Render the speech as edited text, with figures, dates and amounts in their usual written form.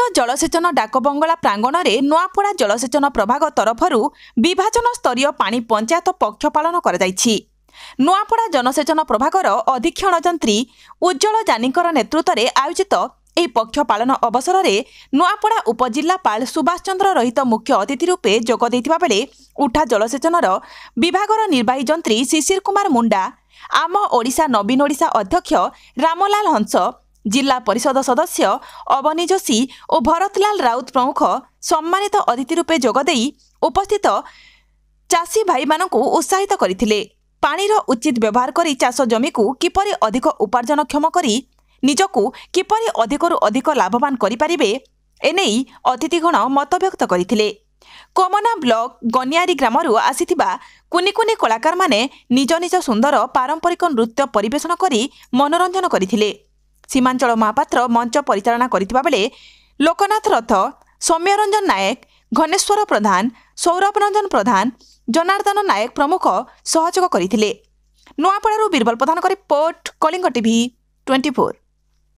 ସ୍ଥାनीय जलसेचन डाकबंगला प्रांगण में नुआपड़ा जलसेचन प्रभाग तरफर विभाजन स्तरीय पानी पंचायत पक्ष पालन कर नुआपड़ा जनसेचन प्रभागर अधीक्षण जंत्री उज्जवल जानीकर नेतृत्व में आयोजित ଏହି ପକ୍ଷ ପାଳନ ଅବସରରେ ନୂଆପଡ଼ା ଉପଜିଲ୍ଲାପାଳ ସୁଭାଷ ଚନ୍ଦ୍ର ରହିତ ମୁଖ୍ୟ ଅତିଥି ରୂପେ ଯୋଗ ଦେଇଥିବା ବେଳେ ଉଠା ଜଳସେଚନର ବିଭାଗର ନିର୍ବାହୀ ଯନ୍ତ୍ରୀ ଶିଶିର କୁମାର ମୁଣ୍ଡା, ଆମ ଓଡ଼ିଶା ନବୀନ ଓଡ଼ିଶା ଅଧ୍ୟକ୍ଷ ରାମଲାଲ ହଂସ, ଜିଲ୍ଲା ପରିଷଦ ସଦସ୍ୟ ଅବନୀ ଯୋଶୀ ଓ ଭରତଲାଲ ରାଉତ ପ୍ରମୁଖ ସମ୍ମାନିତ ଅତିଥି ରୂପେ ଯୋଗଦେଇ ଉପସ୍ଥିତ ଚାଷୀ ଭାଇମାନଙ୍କୁ ଉତ୍ସାହିତ କରିଥିଲେ। ପାଣିର ଉଚିତ ବ୍ୟବହାର କରି ଚାଷ ଜମିକୁ କିପରି ଅଧିକ ଉପାର୍ଜନକ୍ଷମ କରି ନିଜକୁ କିପରି ଅଧିକରୁ ଅଧିକ ଲାଭବାନ କରିପାରିବେ ଏନେଇ ଅତିଥିଗଣ ମତବ୍ୟକ୍ତ କରିଥିଲେ। କୋମନା ବ୍ଲକ ଗନିଆରୀ ଗ୍ରାମରୁ ଆସିଥିବା କୁନି କୁନି କଳାକାରମାନେ ନିଜ ନିଜ ସୁନ୍ଦର ପାରମ୍ପରିକ ନୃତ୍ୟ ପରିବେଷଣ କରି ମନୋରଞ୍ଜନ କରିଥିଲେ। ସୀମାଞ୍ଚଳ ମହାପାତ୍ର ମଞ୍ଚ ପରିଚାଳନା କରିଥିବା ବେଳେ ଲୋକନାଥ ରଥ, ସୌମ୍ୟରଞ୍ଜନ ନାୟକ, ଘନେଶ୍ୱର ପ୍ରଧାନ, ସୌରଭ ରଞ୍ଜନ ପ୍ରଧାନ, ଜନାର୍ଦ୍ଦନ ନାୟକ ପ୍ରମୁଖ ସହଯୋଗ କରିଥିଲେ। ନୂଆପଡ଼ାରୁ ବୀରବଲ ପ୍ରଧାନଙ୍କ ରିପୋର୍ଟ, କଳିଙ୍ଗ ଟିଭି 24।